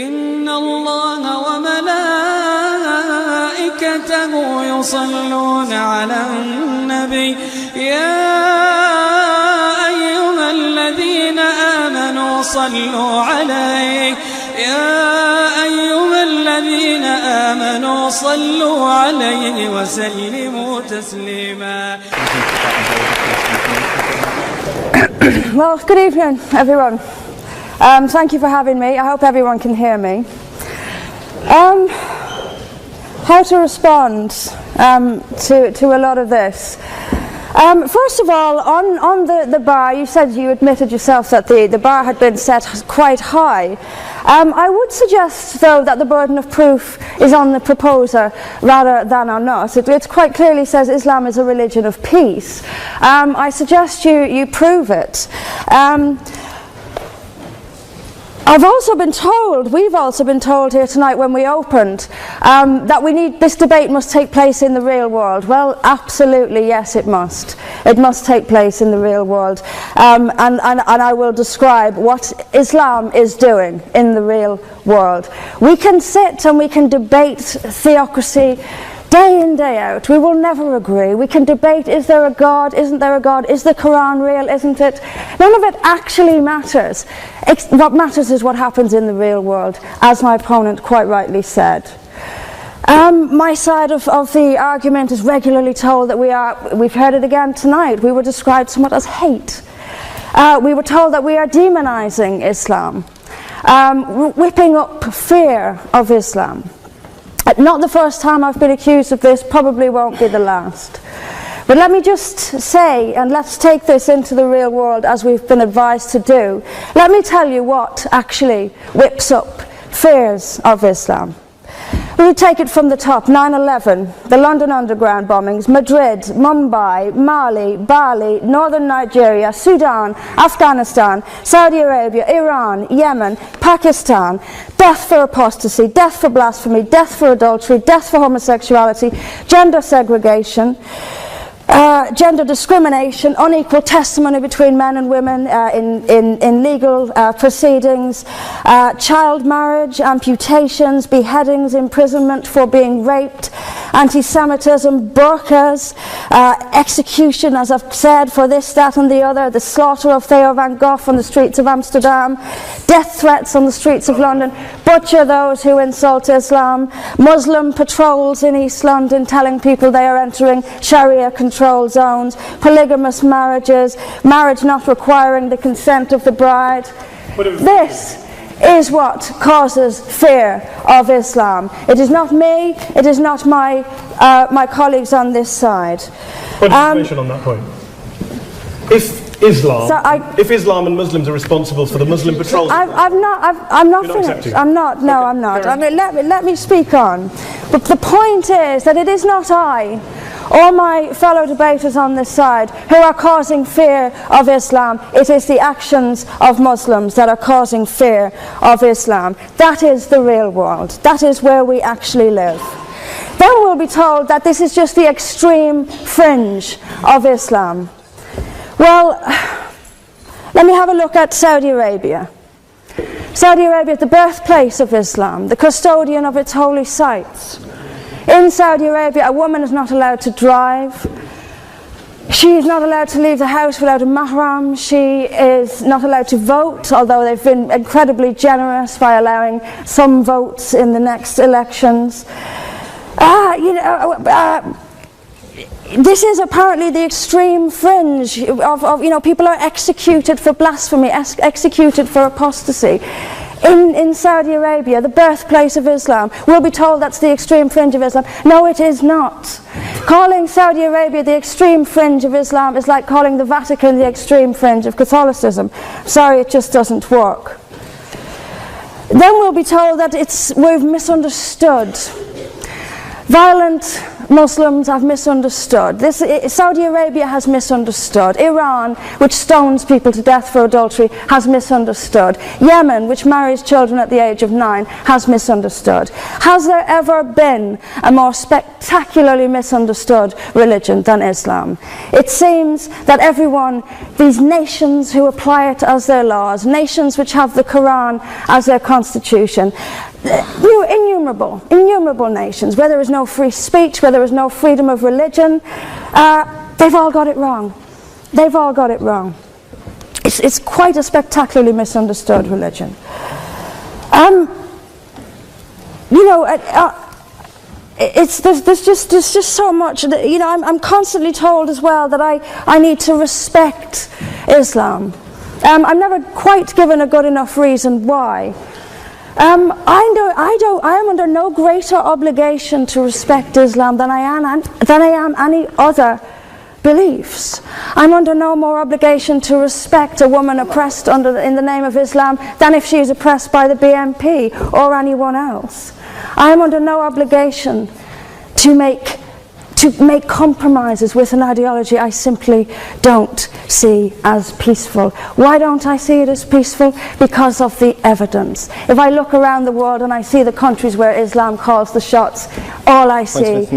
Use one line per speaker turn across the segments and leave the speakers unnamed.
إن الله وملائكته يصلون على النبي يا أيها الذين آمنوا صلوا عليه وسلموا تسليما.
Well, good evening, everyone. Thank you for having me. I hope everyone can hear me. How to respond to a lot of this. First of all, on the bar, you said you admitted yourself that the bar had been set quite high. I would suggest, though, that the burden of proof is on the proposer rather than on us. It quite clearly says Islam is a religion of peace. I suggest you prove it. We've also been told here tonight when we opened that this debate must take place in the real world. Well, absolutely, yes, it must. It must take place in the real world. And I will describe what Islam is doing in the real world. We can sit and we can debate theocracy day in, day out. We will never agree. We can debate, is there a God, isn't there a God, is the Quran real, isn't it? None of it actually matters. What matters is what happens in the real world, as my opponent quite rightly said. My side of the argument is regularly told that we've heard it again tonight, we were described somewhat as hate. We were told that we are demonizing Islam, whipping up fear of Islam. Not the first time I've been accused of this, probably won't be the last. But let me just say, and let's take this into the real world as we've been advised to do. Let me tell you what actually whips up fears of Islam. We take it from the top. 9/11, the London Underground bombings, Madrid, Mumbai, Mali, Bali, northern Nigeria, Sudan, Afghanistan, Saudi Arabia, Iran, Yemen, Pakistan, death for apostasy, death for blasphemy, death for adultery, death for homosexuality, gender segregation, gender discrimination, unequal testimony between men and women in legal proceedings, child marriage, amputations, beheadings, imprisonment for being raped, anti-Semitism, burqas, execution, as I've said, for this, that and the other, the slaughter of Theo van Gogh on the streets of Amsterdam, death threats on the streets of London, butcher those who insult Islam, Muslim patrols in East London telling people they are entering Sharia control zones, polygamous marriages, marriage not requiring the consent of the bride. This is what causes fear of Islam. It is not me, it is not my colleagues on this side.
What information on that point? If Islam and Muslims are responsible for the Muslim patrols,
I'm not finished. I'm not. I mean, let me speak on. But the point is that it is not I or my fellow debaters on this side who are causing fear of Islam. It is the actions of Muslims that are causing fear of Islam. That is the real world. That is where we actually live. Then we'll be told that this is just the extreme fringe of Islam. Well, let me have a look at Saudi Arabia. Saudi Arabia is the birthplace of Islam, the custodian of its holy sites. In Saudi Arabia, a woman is not allowed to drive. She is not allowed to leave the house without a mahram. She is not allowed to vote, although they've been incredibly generous by allowing some votes in the next elections. This is apparently the extreme fringe of people are executed for blasphemy, executed for apostasy. In Saudi Arabia, the birthplace of Islam, we'll be told that's the extreme fringe of Islam. No, it is not. Calling Saudi Arabia the extreme fringe of Islam is like calling the Vatican the extreme fringe of Catholicism. Sorry, it just doesn't work. Then we'll be told that we've misunderstood. Violent Muslims have misunderstood. Saudi Arabia has misunderstood. Iran, which stones people to death for adultery, has misunderstood. Yemen, which marries children at the age of 9, has misunderstood. Has there ever been a more spectacularly misunderstood religion than Islam? It seems that everyone, these nations who apply it as their laws, nations which have the Quran as their constitution, innumerable nations, where there is no free speech, where there is no freedom of religion, they've all got it wrong. They've all got it wrong. It's quite a spectacularly misunderstood religion. There's just so much. I'm constantly told as well that I need to respect Islam. I'm never quite given a good enough reason why. I am under no greater obligation to respect Islam than I am any other beliefs. I'm under no more obligation to respect a woman oppressed in the name of Islam than if she is oppressed by the BNP or anyone else. I am under no obligation to make compromises with an ideology I simply don't see as peaceful. Why don't I see it as peaceful? Because of the evidence. If I look around the world and I see the countries where Islam calls the shots, all I see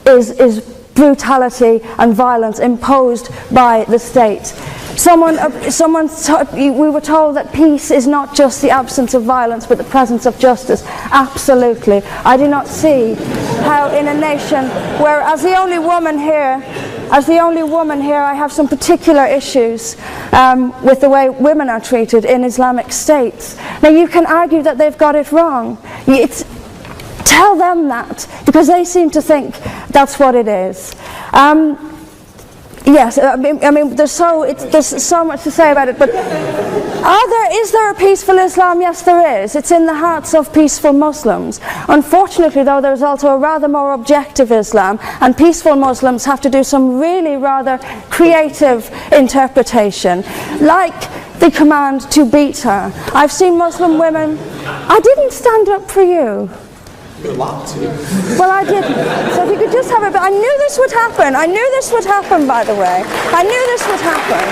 is brutality and violence imposed by the state. We were told that peace is not just the absence of violence but the presence of justice. Absolutely. I do not see how in a nation where, as the only woman here, I have some particular issues with the way women are treated in Islamic states. Now you can argue that they've got it wrong. Tell them that, because they seem to think that's what it is. Yes, I mean, there's so much to say about it, but is there a peaceful Islam? Yes, there is. It's in the hearts of peaceful Muslims. Unfortunately, though, there's also a rather more objective Islam, and peaceful Muslims have to do some really rather creative interpretation, like the command to beat her. I've seen Muslim women. I didn't stand up for you. Well, I didn't. So if you could just have a bit. I knew this would happen. I knew this would happen, by the way. I knew this would happen.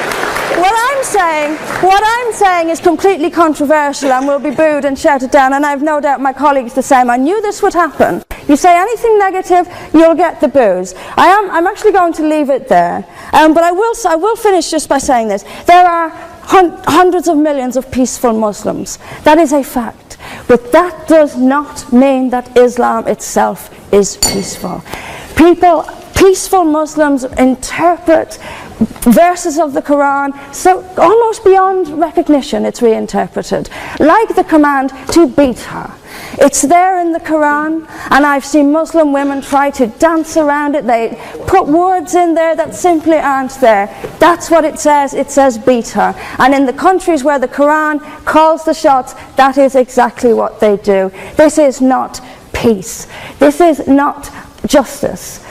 What I'm saying is completely controversial and will be booed and shouted down, and I have no doubt my colleagues the same. I knew this would happen. You say anything negative, you'll get the boos. I'm actually going to leave it there. But I will finish just by saying this. There are hundreds of millions of peaceful Muslims. That is a fact. But that does not mean that Islam itself is peaceful. Peaceful Muslims interpret verses of the Quran so almost beyond recognition. It's reinterpreted, like the command to beat her. It's there in the Quran, and I've seen Muslim women try to dance around it. They put words in there that simply aren't there. That's what it says. It says beat her. And in the countries where the Quran calls the shots, that is exactly what they do. This is not peace. This is not justice.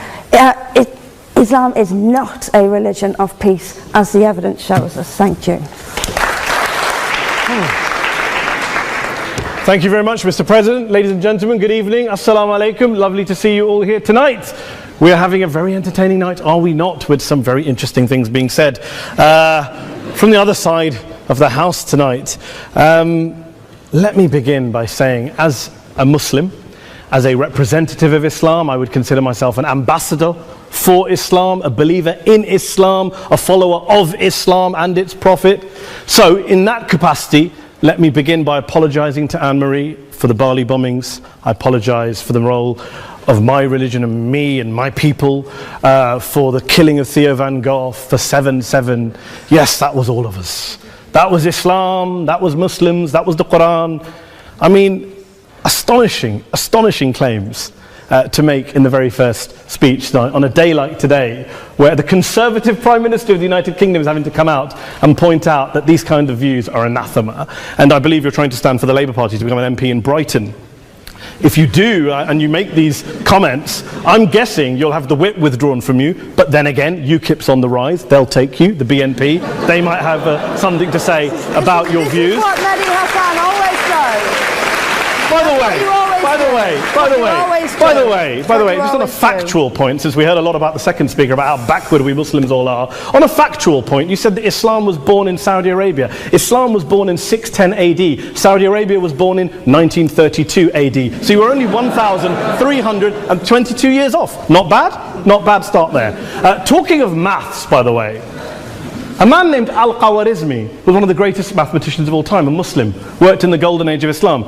Islam is not a religion of peace, as the evidence shows us. Thank you.
Thank you very much, Mr. President. Ladies and gentlemen, good evening. Assalamu alaikum. Lovely to see you all here tonight. We are having a very entertaining night, are we not, with some very interesting things being said from the other side of the house tonight. Let me begin by saying, as a Muslim, as a representative of Islam, I would consider myself an ambassador for Islam, a believer in Islam, a follower of Islam and its Prophet. So in that capacity, let me begin by apologizing to Anne-Marie for the Bali bombings. I apologize for the role of my religion and me and my people, for the killing of Theo van Gogh, for 7/7. Yes, that was all of us. That was Islam, that was Muslims, that was the Quran. I mean, astonishing claims to make in the very first speech tonight, on a day like today, where the Conservative Prime Minister of the United Kingdom is having to come out and point out that these kind of views are anathema. And I believe you're trying to stand for the Labour Party to become an MP in Brighton. If you do, and you make these comments, I'm guessing you'll have the whip withdrawn from you, but then again, UKIP's on the rise, they'll take you, the BNP, they might have something to say about your views.
This is what Mehdi Hassan always does.
By the way, just on a factual point, since we heard a lot about the second speaker, about how backward we Muslims all are, on a factual point, you said that Islam was born in Saudi Arabia. Islam was born in 610 AD. Saudi Arabia was born in 1932 AD. So you were only 1,322 years off. Not bad? Not bad start there. Talking of maths, by the way, a man named Al-Khwarizmi was one of the greatest mathematicians of all time, a Muslim, worked in the golden age of Islam.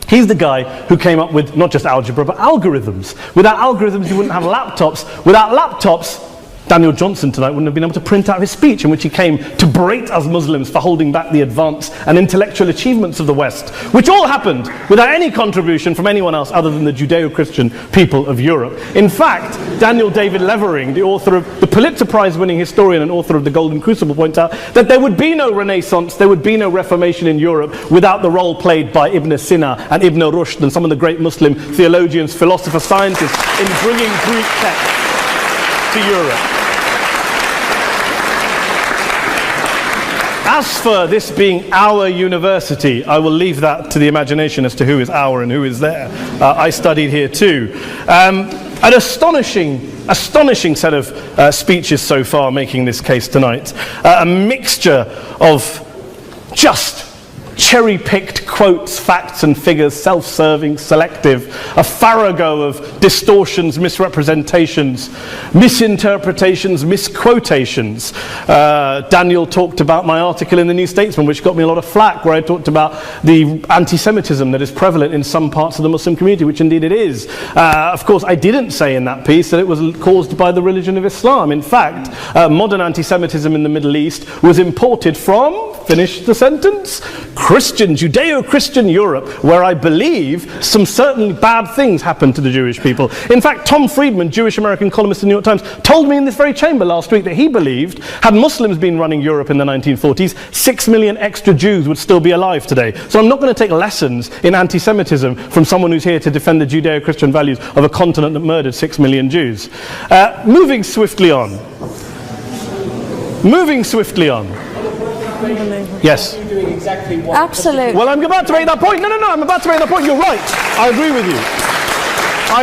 He's the guy who came up with not just algebra, but algorithms. Without algorithms, you wouldn't have laptops. Without laptops, Daniel Johnson tonight wouldn't have been able to print out his speech in which he came to berate us Muslims for holding back the advance and intellectual achievements of the West, which all happened without any contribution from anyone else other than the Judeo-Christian people of Europe. In fact, Daniel David Levering, the author of the Pulitzer Prize-winning historian and author of The Golden Crucible, points out that there would be no Renaissance, there would be no Reformation in Europe without the role played by Ibn Sina and Ibn Rushd and some of the great Muslim theologians, philosophers, scientists in bringing Greek texts to Europe. As for this being our university, I will leave that to the imagination as to who is our and who is there. I studied here too. An astonishing set of speeches so far making this case tonight. A mixture of just cherry-picked quotes, facts and figures, self-serving, selective, a farrago of distortions, misrepresentations, misinterpretations, misquotations. Daniel talked about my article in the New Statesman, which got me a lot of flack, where I talked about the anti-Semitism that is prevalent in some parts of the Muslim community, which indeed it is. Of course, I didn't say in that piece that it was caused by the religion of Islam. In fact, modern anti-Semitism in the Middle East was imported from, finish the sentence, Christian, Judeo-Christian Europe, where I believe some certainly bad things happened to the Jewish people. In fact, Tom Friedman, Jewish-American columnist in the New York Times, told me in this very chamber last week that he believed, had Muslims been running Europe in the 1940s, 6 million extra Jews would still be alive today. So I'm not going to take lessons in anti-Semitism from someone who's here to defend the Judeo-Christian values of a continent that murdered 6 million Jews. Moving swiftly on. Yes.
Absolutely.
Well, I'm about to make that point. No, I'm about to make that point. You're right. I agree with you. I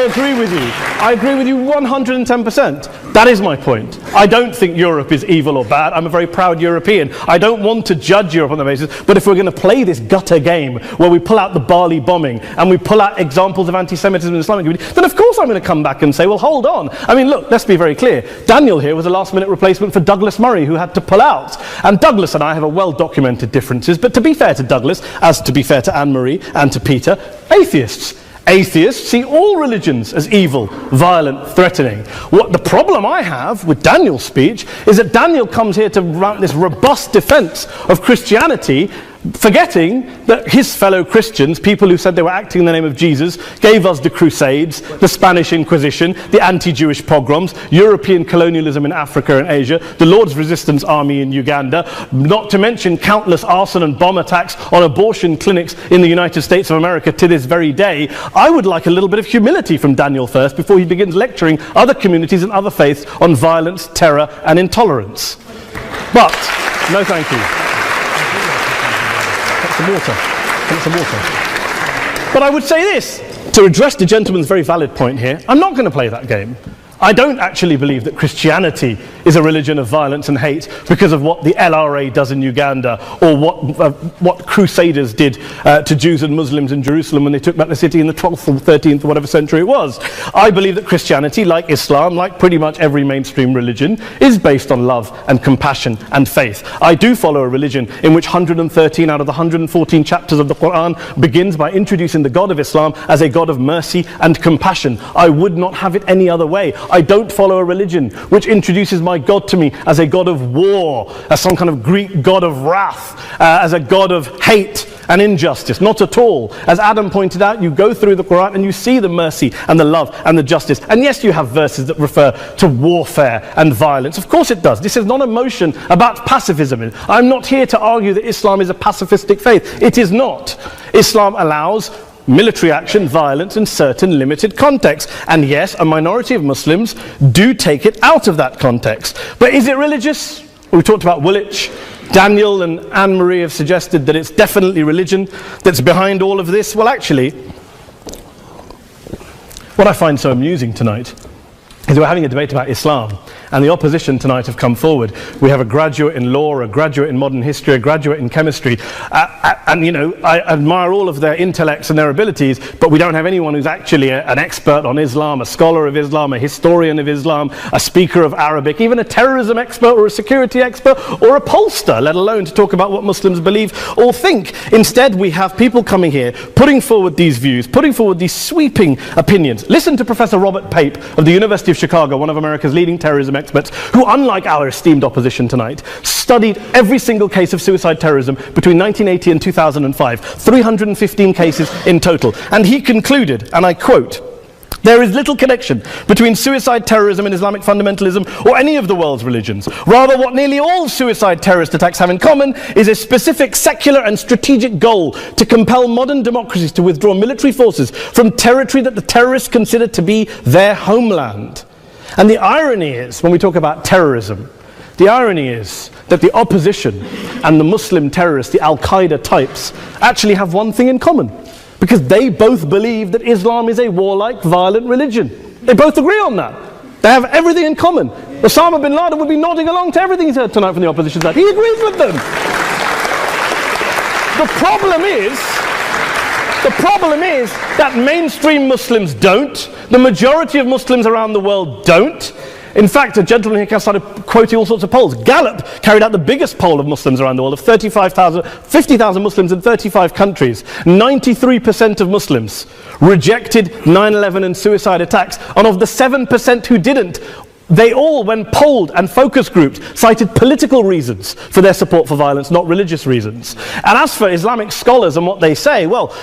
agree with you 110%. That is my point. I don't think Europe is evil or bad. I'm a very proud European. I don't want to judge Europe on that basis, but if we're going to play this gutter game where we pull out the Bali bombing and we pull out examples of anti-Semitism in the Islamic community, then of course I'm going to come back and say, well, hold on. I mean, look, let's be very clear. Daniel here was a last-minute replacement for Douglas Murray, who had to pull out. And Douglas and I have a well-documented differences, but to be fair to Douglas, as to be fair to Anne-Marie and to Peter, atheists. Atheists see all religions as evil, violent, threatening. What the problem I have with Daniel's speech is that Daniel comes here to run this robust defense of Christianity, forgetting that his fellow Christians, people who said they were acting in the name of Jesus, gave us the Crusades, the Spanish Inquisition, the anti-Jewish pogroms, European colonialism in Africa and Asia, the Lord's Resistance Army in Uganda, not to mention countless arson and bomb attacks on abortion clinics in the United States of America to this very day. I would like a little bit of humility from Daniel first before he begins lecturing other communities and other faiths on violence, terror and intolerance. But, no thank you. Some water. But I would say this, to address the gentleman's very valid point here, I'm not going to play that game. I don't actually believe that Christianity is a religion of violence and hate because of what the LRA does in Uganda or what Crusaders did to Jews and Muslims in Jerusalem when they took back the city in the 12th or 13th or whatever century it was. I believe that Christianity, like Islam, like pretty much every mainstream religion, is based on love and compassion and faith. I do follow a religion in which 113 out of the 114 chapters of the Quran begins by introducing the God of Islam as a God of mercy and compassion. I would not have it any other way. I don't follow a religion which introduces my God to me as a God of war, as some kind of Greek God of wrath, as a God of hate and injustice. Not at all. As Adam pointed out, you go through the Quran and you see the mercy and the love and the justice. And yes, you have verses that refer to warfare and violence. Of course it does. This is not a motion about pacifism. I'm not here to argue that Islam is a pacifistic faith. It is not. Islam allows military action, violence in certain limited contexts. And yes, a minority of Muslims do take it out of that context. But is it religious? We talked about Woolwich. Daniel and Anne-Marie have suggested that it's definitely religion that's behind all of this. Well, actually, What I find so amusing tonight is we're having a debate about Islam, and the opposition tonight have come forward. We have a graduate in law, a graduate in modern history, a graduate in chemistry, and you know, I admire all of their intellects and their abilities, but we don't have anyone who's actually an expert on Islam, a scholar of Islam, a historian of Islam, a speaker of Arabic, even a terrorism expert or a security expert or a pollster, let alone to talk about what Muslims believe or think. Instead, we have people coming here, putting forward these views, putting forward these sweeping opinions. Listen to Professor Robert Pape of the University of Chicago, one of America's leading terrorism experts, who, unlike our esteemed opposition tonight, studied every single case of suicide terrorism between 1980 and 2005, 315 cases in total. And he concluded, and I quote, "There is little connection between suicide terrorism and Islamic fundamentalism or any of the world's religions. Rather, what nearly all suicide terrorist attacks have in common is a specific secular and strategic goal to compel modern democracies to withdraw military forces from territory that the terrorists consider to be their homeland." And the irony is, when we talk about terrorism, the irony is that the opposition and the Muslim terrorists, the Al-Qaeda types, actually have one thing in common. Because they both believe that Islam is a warlike, violent religion. They both agree on that. They have everything in common. Osama bin Laden would be nodding along to everything he's heard tonight from the opposition side. He agrees with them. The problem is that mainstream Muslims don't. The majority of Muslims around the world don't. In fact, a gentleman here started quoting all sorts of polls. Gallup carried out the biggest poll of Muslims around the world, of 50,000 Muslims in 35 countries. 93% of Muslims rejected 9/11 and suicide attacks, and of the 7% who didn't, they all, when polled and focus grouped, cited political reasons for their support for violence, not religious reasons. And as for Islamic scholars and what they say, well,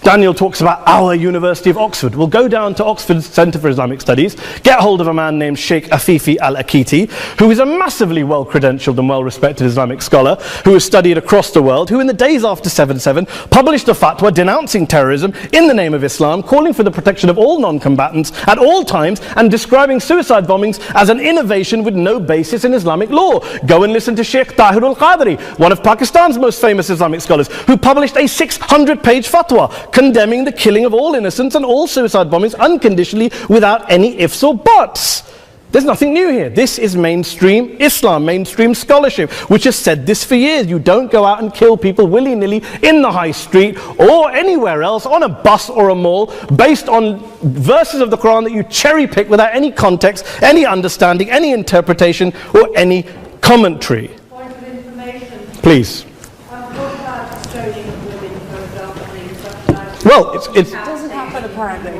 Daniel talks about our University of Oxford. We'll go down to Oxford Centre for Islamic Studies, get hold of a man named Sheikh Afifi al-Akiti, who is a massively well-credentialed and well-respected Islamic scholar, who has studied across the world, who in the days after 7/7 published a fatwa denouncing terrorism in the name of Islam, calling for the protection of all non-combatants at all times, and describing suicide bombings as an innovation with no basis in Islamic law. Go and listen to Sheikh Tahir al-Qadri, one of Pakistan's most famous Islamic scholars, who published a 600-page fatwa condemning the killing of all innocents and all suicide bombings unconditionally without any ifs or buts. There's nothing new here. This is mainstream Islam, mainstream scholarship, which has said this for years. You don't go out and kill people willy-nilly in the high street or anywhere else, on a bus or a mall, based on verses of the Quran that you cherry-pick without any context, any understanding, any interpretation, or any commentary.
Point of information.
Please. Well, it
doesn't happen apparently.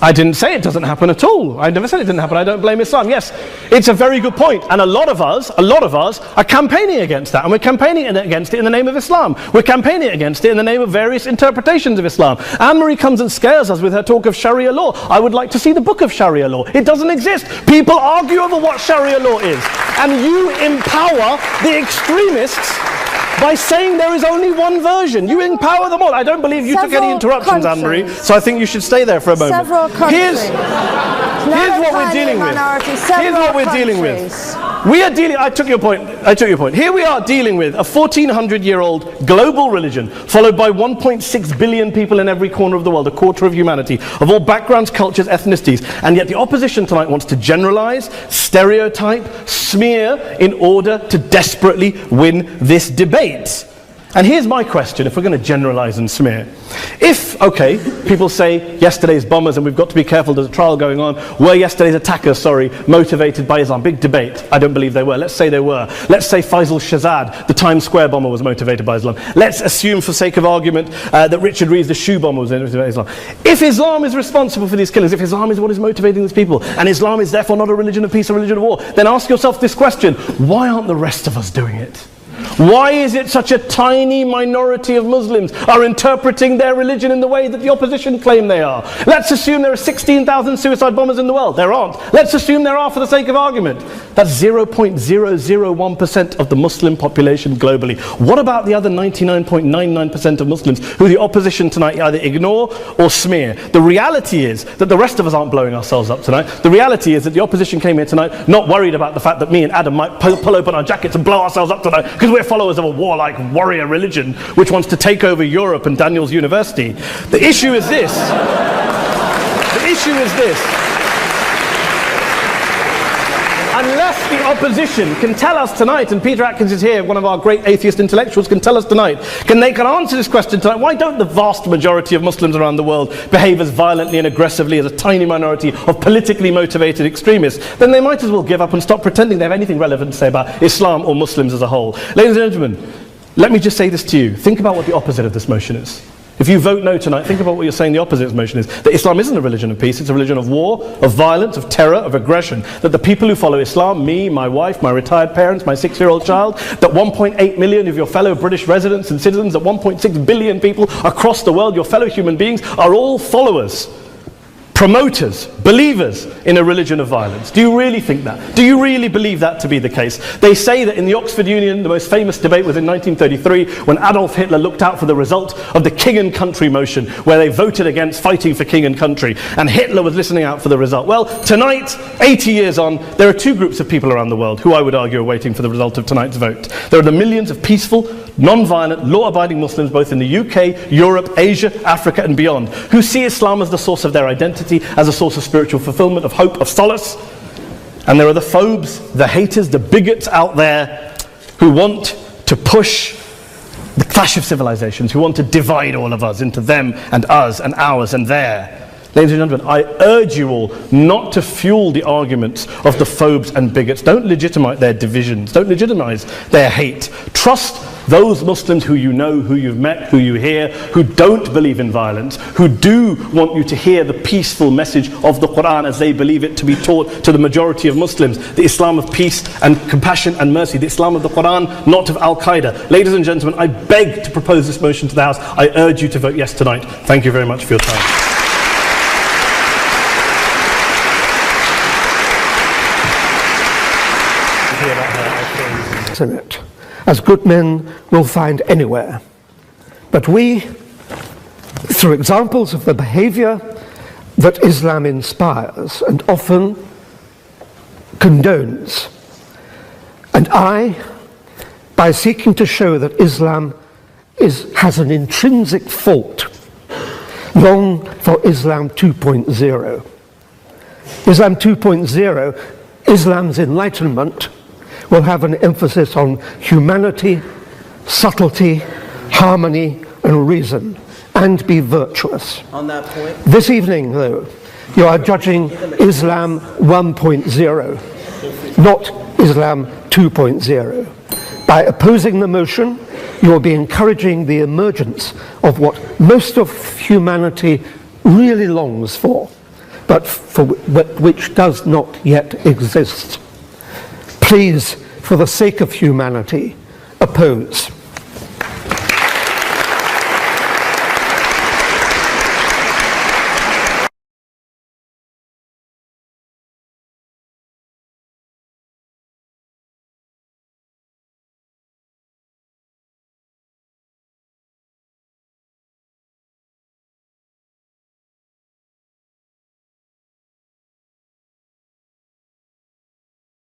I didn't say it doesn't happen at all. I never said it didn't happen. I don't blame Islam. Yes, it's a very good point. And a lot of us are campaigning against that. And we're campaigning against it in the name of Islam. We're campaigning against it in the name of various interpretations of Islam. Anne-Marie comes and scares us with her talk of Sharia law. I would like to see the book of Sharia law. It doesn't exist. People argue over what Sharia law is. And you empower the extremists by saying there is only one version. You empower them all. I don't believe you took any interruptions, Anne-Marie, so I think you should stay there for a moment.
Several countries.
Here's what we're dealing with. Here's what we're dealing with. We are dealing, I took your point. Here we are dealing with a 1400-year-old global religion, followed by 1.6 billion people in every corner of the world, a quarter of humanity, of all backgrounds, cultures, ethnicities. And yet the opposition tonight wants to generalize, stereotype, smear, in order to desperately win this debate. And here's my question, if we're going to generalize and smear. If, okay, people say yesterday's bombers, and we've got to be careful, there's a trial going on, were yesterday's attackers, motivated by Islam? Big debate. I don't believe they were. Let's say they were. Let's say Faisal Shahzad, the Times Square bomber, was motivated by Islam. Let's assume, for sake of argument, that Richard Reeves, the shoe bomber, was motivated by Islam. If Islam is responsible for these killings, if Islam is what is motivating these people, and Islam is therefore not a religion of peace, a religion of war, then ask yourself this question: why aren't the rest of us doing it? Why is it such a tiny minority of Muslims are interpreting their religion in the way that the opposition claim they are? Let's assume there are 16,000 suicide bombers in the world. There aren't. Let's assume there are for the sake of argument. That's 0.001% of the Muslim population globally. What about the other 99.99% of Muslims who the opposition tonight either ignore or smear? The reality is that the rest of us aren't blowing ourselves up tonight. The reality is that the opposition came here tonight not worried about the fact that me and Adam might pull open our jackets and blow ourselves up tonight because we're followers of a warlike warrior religion which wants to take over Europe and Daniel's university. The issue is this. The issue is this. Unless the opposition can tell us tonight, and Peter Atkins is here, one of our great atheist intellectuals, can tell us tonight, can answer this question tonight, why don't the vast majority of Muslims around the world behave as violently and aggressively as a tiny minority of politically motivated extremists? Then they might as well give up and stop pretending they have anything relevant to say about Islam or Muslims as a whole. Ladies and gentlemen, let me just say this to you. Think about what the opposite of this motion is. If you vote no tonight, think about what you're saying the opposite of this motion is. That Islam isn't a religion of peace, it's a religion of war, of violence, of terror, of aggression. That the people who follow Islam, me, my wife, my retired parents, my 6-year-old child, that 1.8 million of your fellow British residents and citizens, that 1.6 billion people across the world, your fellow human beings, are all followers, promoters, believers in a religion of violence. Do you really think that? Do you really believe that to be the case? They say that in the Oxford Union, the most famous debate was in 1933, when Adolf Hitler looked out for the result of the King and Country motion, where they voted against fighting for king and country, and Hitler was listening out for the result. Well, tonight, 80 years on, there are two groups of people around the world who I would argue are waiting for the result of tonight's vote. There are the millions of peaceful, non-violent, law-abiding Muslims both in the UK, Europe, Asia, Africa and beyond, who see Islam as the source of their identity, as a source of spiritual fulfillment, of hope, of solace. And there are the phobes, the haters, the bigots out there who want to push the clash of civilizations, who want to divide all of us into them and us and ours and their. Ladies and gentlemen, I urge you all not to fuel the arguments of the phobes and bigots. Don't legitimize their divisions. Don't legitimize their hate. Trust those Muslims who you know, who you've met, who you hear, who don't believe in violence, who do want you to hear the peaceful message of the Quran as they believe it to be taught to the majority of Muslims, the Islam of peace and compassion and mercy, the Islam of the Quran, not of Al-Qaeda. Ladies and gentlemen, I beg to propose this motion to the House. I urge you to vote yes tonight. Thank you very much for your time.
In it, as good men will find anywhere. But we, through examples of the behavior that Islam inspires and often condones, and by seeking to show that Islam has an intrinsic fault, long for Islam 2.0. Islam 2.0, Islam's enlightenment, will have an emphasis on humanity, subtlety, harmony, and reason, and be virtuous.
On that point,
this evening, though, you are judging Islam 1.0, not Islam 2.0. By opposing the motion, you will be encouraging the emergence of what most of humanity really longs for, but which does not yet exist. Please, for the sake of humanity, oppose.